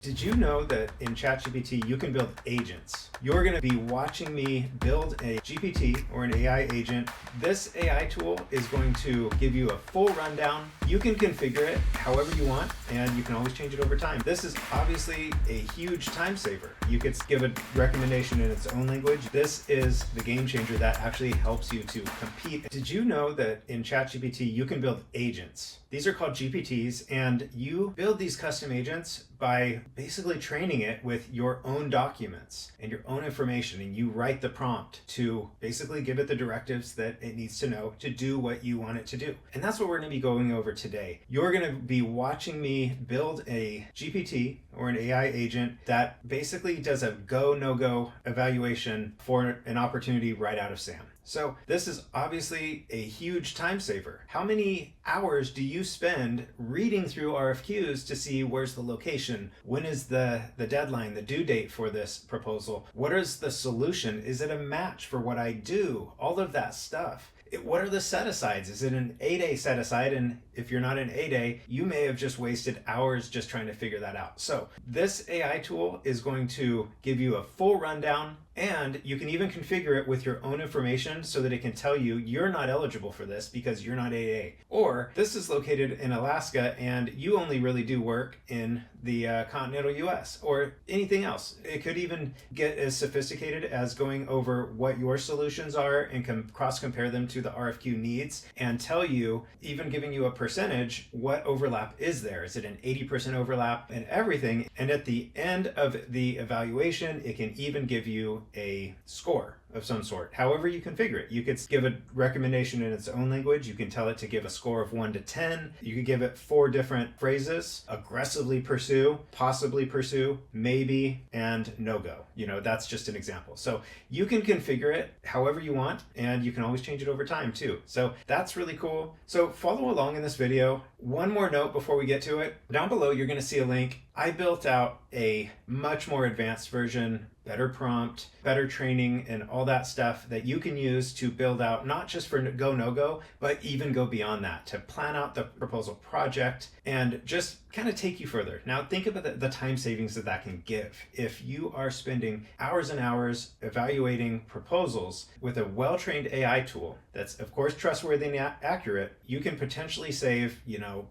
Did you know that in ChatGPT you can build agents? You're going to be watching me build a GPT or an AI agent. This AI tool is going to give you a full rundown. You can configure it however you want, and you can always change it over time. This is obviously a huge time saver. You could give a recommendation in its own language. This is the game changer that actually helps you to compete. Did you know that in ChatGPT you can build agents? These are called GPTs, and you build these custom agents by basically training it with your own documents and your own information, and you write the prompt to basically give it the directives that it needs to know to do what you want it to do. And that's what we're going to be going over today. You're going to be watching me build a GPT or an AI agent that basically does a go, no-go evaluation for an opportunity right out of SAM. So this is obviously a huge time saver. How many hours do you spend reading through RFQs to see where's the location? When is the deadline, the due date for this proposal? What is the solution? Is it a match for what I do? All of that stuff. What are the set-asides? Is it an 8-day set-aside? And if you're not an 8-day, you may have just wasted hours just trying to figure that out. So this AI tool is going to give you a full rundown, and you can even configure it with your own information so that it can tell you you're not eligible for this because you're not 8A. Or this is located in Alaska and you only really do work in the continental US or anything else. It could even get as sophisticated as going over what your solutions are and cross-compare them to the RFQ needs and tell you, even giving you a percentage, what overlap is there. Is it an 80% overlap and everything? And at the end of the evaluation, it can even give you a score of some sort, however you configure it. You could give a recommendation in its own language. You can tell it to give a score of 1 to 10. You could give it 4 different phrases: aggressively pursue, possibly pursue, maybe, and no-go. That's just an example. So you can configure it however you want, and you can always change it over time too. So that's really cool. So follow along in this video. One more note before we get to it. Down below, you're going to see a link. I built out a much more advanced version, better prompt, better training, and all that stuff that you can use to build out, not just for go, no-go, but even go beyond that, to plan out the proposal project and just kind of take you further. Now, think about the time savings that can give. If you are spending hours and hours evaluating proposals with a well-trained AI tool that's, of course, trustworthy and accurate, you can potentially save,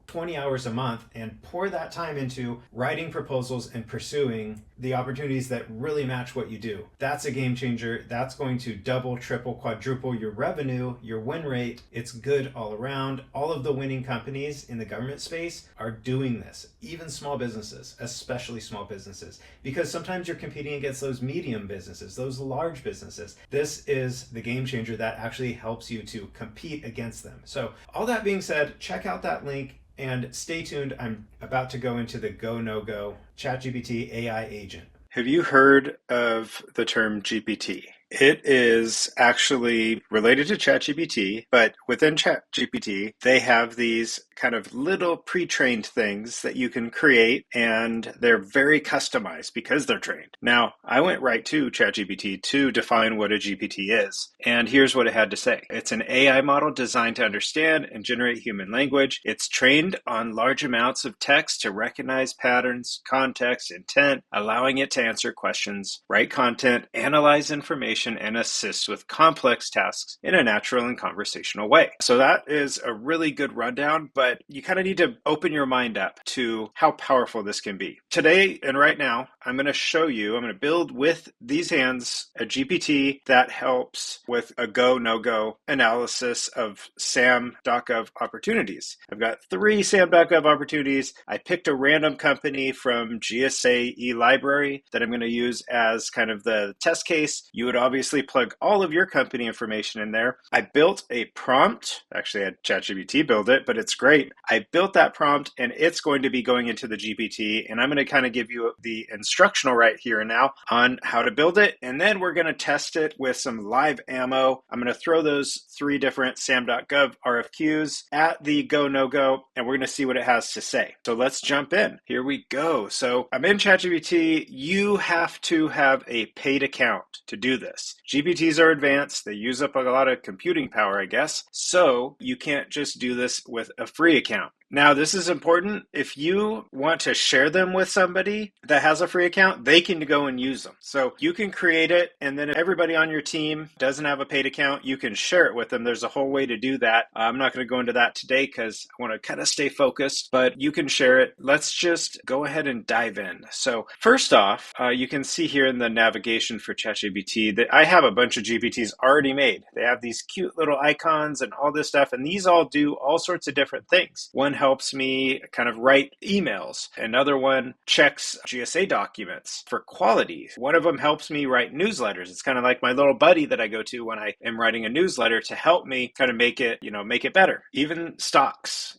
20 hours a month and pour that time into writing proposals and pursuing the opportunities that really match what you do. That's a game changer. That's going to double, triple, quadruple your revenue, your win rate. It's good all around. All of the winning companies in the government space are doing this, even small businesses, especially small businesses, because sometimes you're competing against those medium businesses, those large businesses. This is the game changer that actually helps you to compete against them. So all that being said, check out that link. And stay tuned. I'm about to go into the go, no-go ChatGPT AI agent. Have you heard of the term GPT? It is actually related to ChatGPT, but within ChatGPT, they have these kind of little pre-trained things that you can create, and they're very customized because they're trained. Now, I went right to ChatGPT to define what a GPT is, and here's what it had to say. It's an AI model designed to understand and generate human language. It's trained on large amounts of text to recognize patterns, context, intent, allowing it to answer questions, write content, analyze information, and assist with complex tasks in a natural and conversational way. So that is a really good rundown, but you kind of need to open your mind up to how powerful this can be. Today and right now, I'm going to build with these hands a GPT that helps with a go, no-go analysis of SAM.gov opportunities. I've got 3 SAM.gov opportunities. I picked a random company from GSA eLibrary that I'm going to use as kind of the test case. You would obviously plug all of your company information in there. I built a prompt. Actually, I had ChatGPT build it, but it's great. I built that prompt, and it's going to be going into the GPT, and I'm going to kind of give you the instructional right here and now on how to build it, and then we're going to test it with some live ammo. I'm going to throw those 3 different SAM.gov RFQs at the go, no-go, and we're going to see what it has to say. So let's jump in. Here we go. So I'm in ChatGPT. You have to have a paid account to do this. GPTs are advanced. They use up a lot of computing power, I guess. So you can't just do this with a free account. Now, this is important. If you want to share them with somebody that has a free account, they can go and use them. So you can create it, and then if everybody on your team doesn't have a paid account, you can share it with them. There's a whole way to do that. I'm not going to go into that today because I want to kind of stay focused, but you can share it. Let's just go ahead and dive in. So first off, you can see here in the navigation for ChatGPT that I have a bunch of GPTs already made. They have these cute little icons and all this stuff, and these all do all sorts of different things. One helps me kind of write emails. Another one checks GSA documents for quality. One of them helps me write newsletters. It's kind of like my little buddy that I go to when I am writing a newsletter to help me kind of make it better. Even stocks,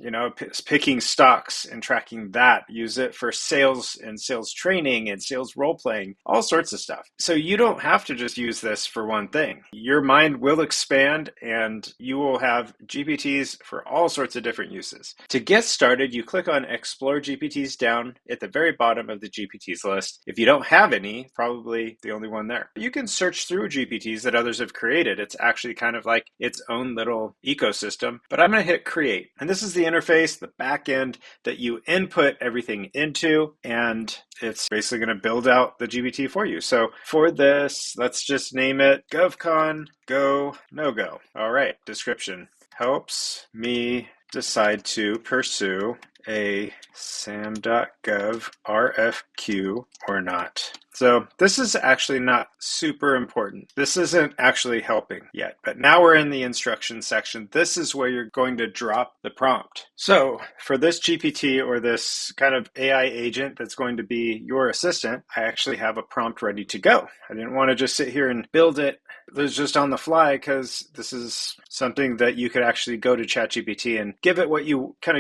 picking stocks and tracking that. Use it for sales and sales training and sales role playing, all sorts of stuff. So you don't have to just use this for one thing. Your mind will expand and you will have GPTs for all sorts of different uses. To get started, you click on Explore GPTs down at the very bottom of the GPTs list. If you don't have any, probably the only one there. You can search through GPTs that others have created. It's actually kind of like its own little ecosystem, but I'm going to hit create. And this is the interface, the back end that you input everything into, and it's basically going to build out the GPT for you. So for this, let's just name it GovCon Go No Go. All right, description. Helps me decide to pursue a SAM.gov RFQ or not. So this is actually not super important. This isn't actually helping yet, but now we're in the instruction section. This is where you're going to drop the prompt. So for this GPT or this kind of AI agent that's going to be your assistant, I actually have a prompt ready to go. I didn't want to just sit here and build it. It's just on the fly because this is something that you could actually go to ChatGPT and give it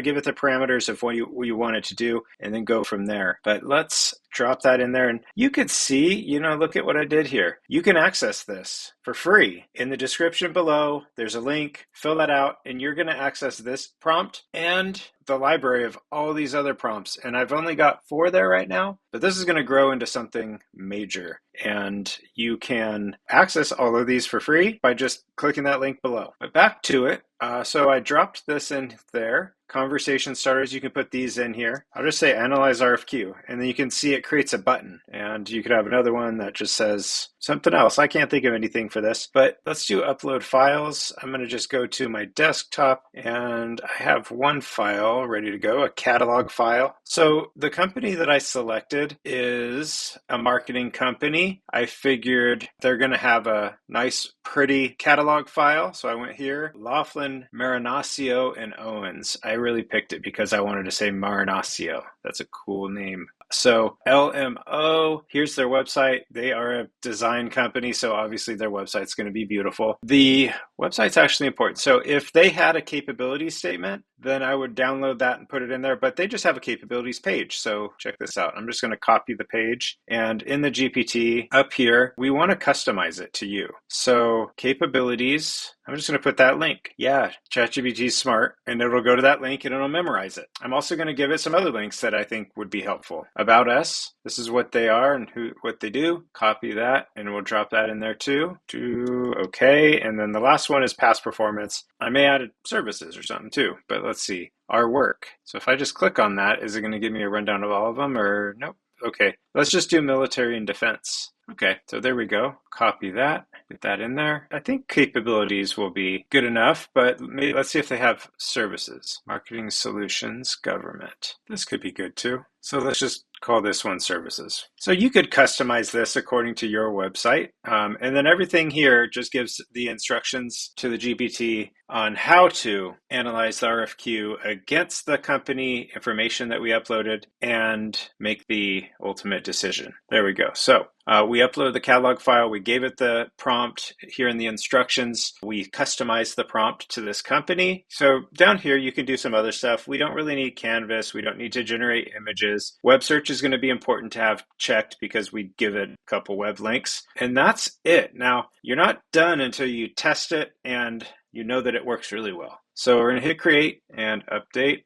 give it the parameters of what you want it to do and then go from there. But let's drop that in there and you could see, look at what I did here. You can access this for free. In the description below, there's a link, fill that out, and you're going to access this prompt and the library of all these other prompts. And I've only got 4 there right now, but this is going to grow into something major. And you can access all of these for free by just clicking that link below. But back to it. So I dropped this in there. Conversation starters, you can put these in here. I'll just say analyze RFQ, and then you can see it creates a button. And you could have another one that just says something else. I can't think of anything for this, but let's do upload files. I'm going to just go to my desktop, and I have one file ready to go, a catalog file. So the company that I selected is a marketing company. I figured they're going to have a nice, pretty catalog file. So I went here, Laughlin, Marinaccio, and Owens. I really picked it because I wanted to say Marinaccio. That's a cool name. So LMO, here's their website. They are a design company, so obviously their website's going to be beautiful. The website's actually important. So if they had a capabilities statement, then I would download that and put it in there, but they just have a capabilities page. So check this out. I'm just going to copy the page, and in the GPT up here, we want to customize it to you. So capabilities, I'm just going to put that link. Yeah, ChatGPT is smart, and it'll go to that link and it'll memorize it. I'm also going to give it some other links that I think would be helpful. About us, this is what they are and what they do. Copy that, and we'll drop that in there too. Okay, and then the last one is past performance. I may add services or something too, but let's see. Our work. So if I just click on that, is it going to give me a rundown of all of them or nope? Okay, let's just do military and defense. Okay, so there we go. Copy that, get that in there. I think capabilities will be good enough, but let's see if they have services. Marketing solutions, government. This could be good too. So let's just call this one services. So you could customize this according to your website. And then everything here just gives the instructions to the GPT on how to analyze the RFQ against the company information that we uploaded and make the ultimate decision. There we go. So we uploaded the catalog file. We gave it the prompt here in the instructions. We customized the prompt to this company. So down here, you can do some other stuff. We don't really need Canvas. We don't need to generate images. Web search is going to be important to have checked because we give it a couple web links. And that's it. Now, you're not done until you test it and you know that it works really well. So we're going to hit create and update.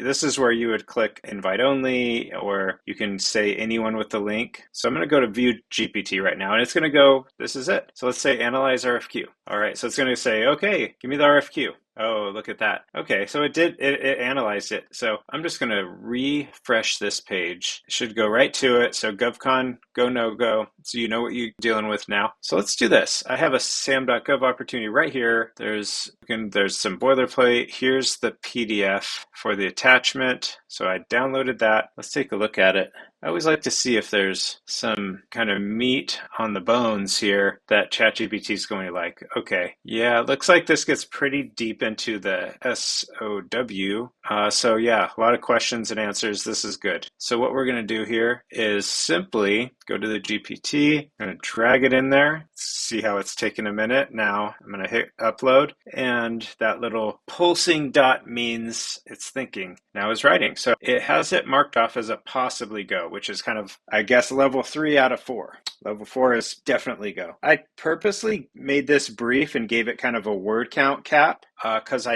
This is where you would click invite only, or you can say anyone with the link. So I'm going to go to view GPT right now, and it's going to go, this is it. So let's say analyze RFQ. All right, so it's going to say, okay, give me the RFQ. Oh, look at that. Okay, so it analyzed it. So I'm just going to refresh this page. It should go right to it. So GovCon, go, no go. So you know what you're dealing with now. So let's do this. I have a sam.gov opportunity right here. There's some boilerplate. Here's the PDF for the attachment. So I downloaded that. Let's take a look at it. I always like to see if there's some kind of meat on the bones here that ChatGPT is going to like. Okay, yeah, it looks like this gets pretty deep into the SOW. So yeah, a lot of questions and answers. This is good. So what we're going to do here is simply go to the GPT. I'm going to drag it in there. See how it's taking a minute. Now I'm going to hit upload, and that little pulsing dot means it's thinking. Now it's writing. So it has it marked off as a possibly go, which is kind of, I guess, level 3 out of 4. Level 4 is definitely go. I purposely made this brief and gave it kind of a word count cap because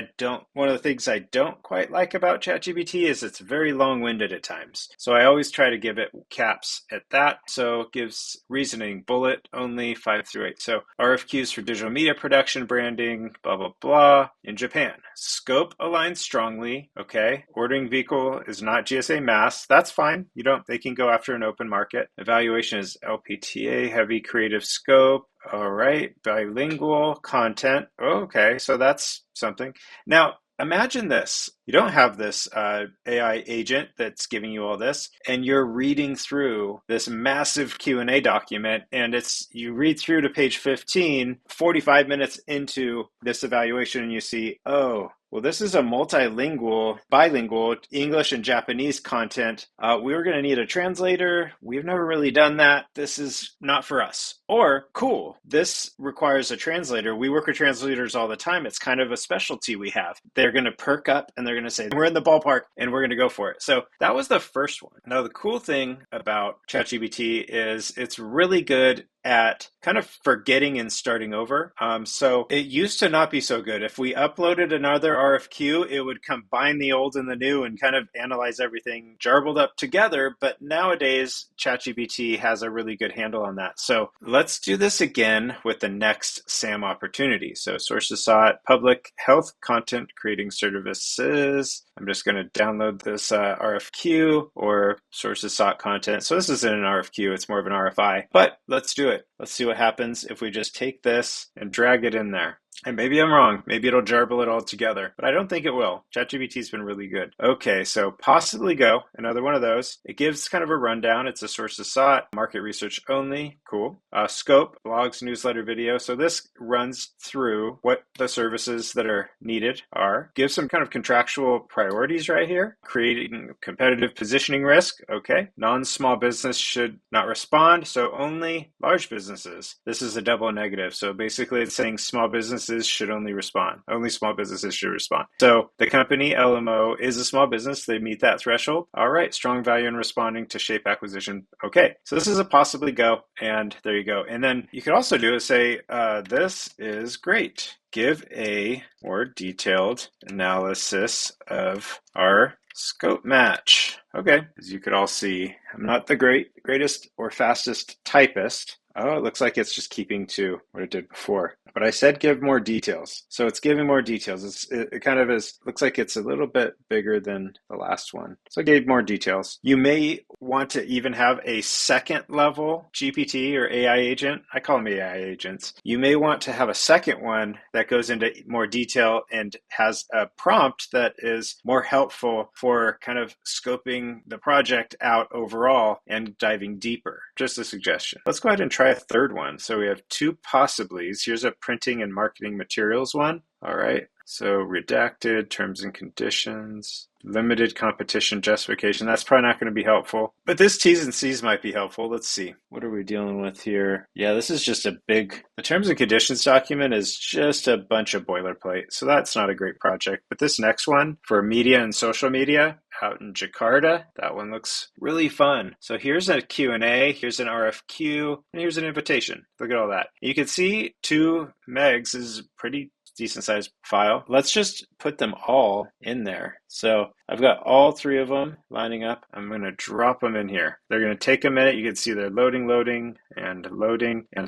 one of the things I don't quite like about ChatGPT is it's very long-winded at times. So I always try to give it caps at that. So it gives reasoning, bullet only 5 through 8. So RFQs for digital media production, branding, blah, blah, blah. In Japan, scope aligns strongly. Okay. Ordering vehicle is not GSA mass. That's fine. They can go after an open market. Evaluation is LPTA, heavy creative scope. All right. Bilingual content. Okay. So that's something. Now, imagine this. You don't have this AI agent that's giving you all this, and you're reading through this massive Q&A document, and you read through to page 15, 45 minutes into this evaluation, and you see, oh, well, this is a bilingual English and Japanese content. We were going to need a translator. We've never really done that. This is not for us. Or, cool, this requires a translator. We work with translators all the time. It's kind of a specialty we have. They're going to perk up and they're going to say, we're in the ballpark and we're going to go for it. So that was the first one. Now, the cool thing about ChatGPT is it's really good at kind of forgetting and starting over. So it used to not be so good. If we uploaded another RFQ, it would combine the old and the new and kind of analyze everything jarbled up together. But nowadays, ChatGPT has a really good handle on that. So let's do this again with the next SAM opportunity. So sources sought, public health content creating services. I'm just going to download this RFQ or sources sought content. So this isn't an RFQ, it's more of an RFI, but let's do it. Let's see what happens if we just take this and drag it in there. And maybe I'm wrong. Maybe it'll jarble it all together, but I don't think it will. ChatGPT's been really good. Okay, so possibly go, another one of those. It gives kind of a rundown. It's a sources sought, market research only. Cool. Scope, blogs, newsletter, video. So this runs through what the services that are needed are. Gives some kind of contractual priorities right here. Creating competitive positioning risk. Okay. Non-small business should not respond. So only large businesses. This is a double negative. So basically it's saying small businesses should only respond. Only small businesses should respond. So the company, LMO, is a small business. They meet that threshold. All right. Strong value in responding to shape acquisition. Okay. So this is a possibly go. And there you go. And then you could also do is say, this is great. Give a more detailed analysis of our scope match. Okay. As you could all see, I'm not the greatest or fastest typist. Oh, it looks like it's just keeping to what it did before. But I said give more details. So it's giving more details. It kind of looks like it's a little bit bigger than the last one. So I gave more details. You may want to even have a second level GPT or AI agent. I call them AI agents. You may want to have a second one that goes into more detail and has a prompt that is more helpful for kind of scoping the project out overall and diving deeper. Just a suggestion. Let's go ahead and try a third one. So we have two possiblies. Here's a printing and marketing materials one. All right. So redacted, terms and conditions, limited competition justification. That's probably not going to be helpful. But this T's and C's might be helpful. Let's see. What are we dealing with here? Yeah, this is just the terms and conditions document is just a bunch of boilerplate. So that's not a great project. But this next one for media and social media out in Jakarta, that one looks really fun. So here's a Q&A, here's an RFQ, and here's an invitation. Look at all that. You can see 2 megs is pretty decent sized file. Let's just put them all in there. So I've got all 3 of them lining up. I'm going to drop them in here. They're going to take a minute. You can see they're loading, and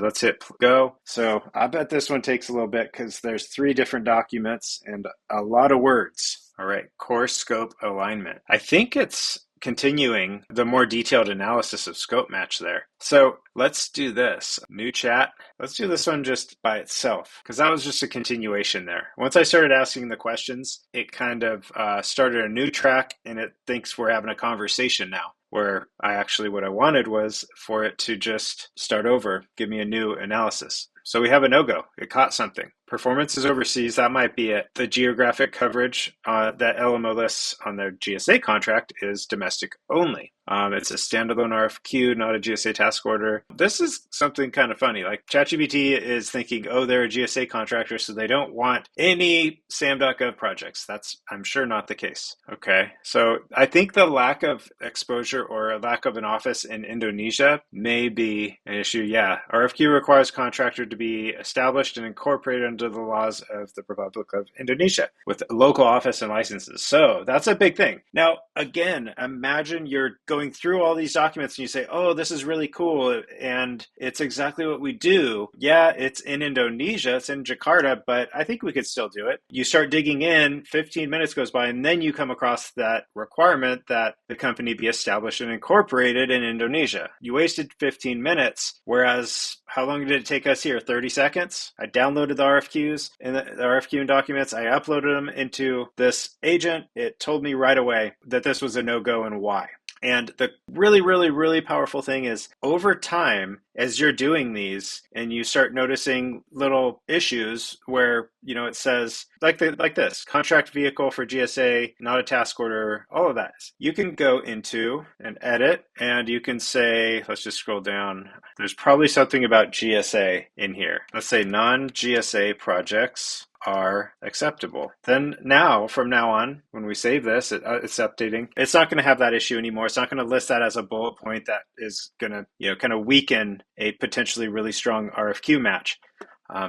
let's hit go. So I bet this one takes a little bit because there's 3 different documents and a lot of words. All right, course scope alignment. I think it's continuing the more detailed analysis of scope match there. So let's do this. New chat. Let's do this one just by itself, because that was just a continuation there. Once I started asking the questions, it kind of started a new track, and it thinks we're having a conversation now, where what I wanted was for it to just start over, give me a new analysis. So we have a no-go. It caught something. Performance is overseas. That might be it. The geographic coverage that LMO lists on their GSA contract is domestic only. It's a standalone RFQ, not a GSA task order. This is something kind of funny. Like ChatGPT is thinking, oh, they're a GSA contractor, so they don't want any SAM.gov projects. That's, I'm sure, not the case. Okay, so I think the lack of exposure or a lack of an office in Indonesia may be an issue. Yeah, RFQ requires contractor to be established and incorporated under the laws of the Republic of Indonesia with a local office and licenses. So that's a big thing. Now, again, imagine you're going through all these documents and you say, oh, this is really cool, and it's exactly what we do. Yeah, it's in Indonesia, it's in Jakarta, but I think we could still do it. You start digging in, 15 minutes goes by, and then you come across that requirement that the company be established and incorporated in Indonesia. You wasted 15 minutes, whereas how long did it take us here? 30 seconds? I downloaded the RFQs and the RFQ documents. I uploaded them into this agent. It told me right away that this was a no-go and why. And the really, really, really powerful thing is over time, as you're doing these and you start noticing little issues where, you know, it says like this, contract vehicle for GSA, not a task order, all of that. You can go into and edit, and you can say, let's just scroll down. There's probably something about GSA in here. Let's say non-GSA projects are acceptable. Then now, from now on, when we save this, it's updating. It's not going to have that issue anymore. It's not going to list that as a bullet point that is going to, you know, kind of weaken a potentially really strong RFQ match.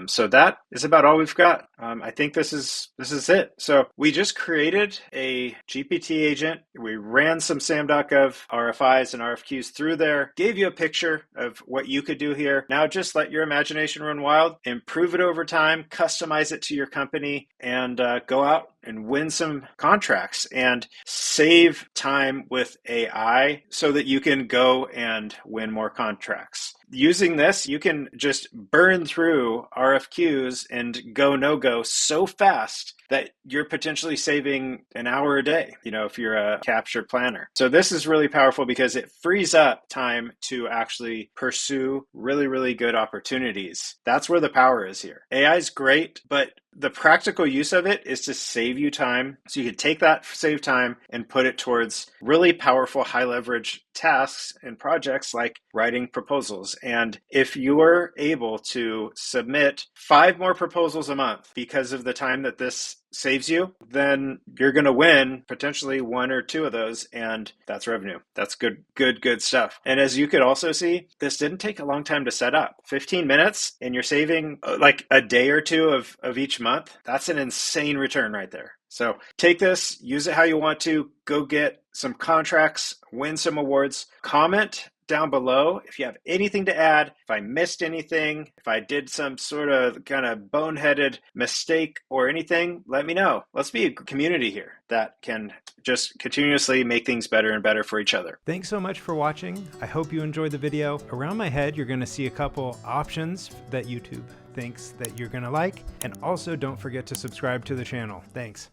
So that is about all we've got. I think this is it. So we just created a GPT agent. We ran some SAM.gov RFIs and RFQs through there, gave you a picture of what you could do here. Now just let your imagination run wild, improve it over time, customize it to your company, and go out and win some contracts and save time with AI so that you can go and win more contracts. Using this, you can just burn through RFQs and go no-go so fast that you're potentially saving an hour a day, you know, if you're a capture planner. So this is really powerful because it frees up time to actually pursue really, really good opportunities. That's where the power is here. AI is great, but the practical use of it is to save you time. So you could take that saved time and put it towards really powerful, high leverage tasks and projects like writing proposals. And if you're able to submit 5 more proposals a month because of the time that this saves you, then you're going to win potentially 1 or 2 of those, and that's revenue. That's good stuff. And as you could also see, this didn't take a long time to set up. 15 minutes, and you're saving like a day or 2 of each month. That's an insane return right there. So take this, use it how you want to, go get some contracts, win some awards, comment down below if you have anything to add, if I missed anything, if I did some sort of kind of boneheaded mistake or anything, let me know. Let's be a community here that can just continuously make things better and better for each other. Thanks so much for watching. I hope you enjoyed the video. Around my head, you're going to see a couple options that YouTube thinks that you're going to like. And also don't forget to subscribe to the channel. Thanks.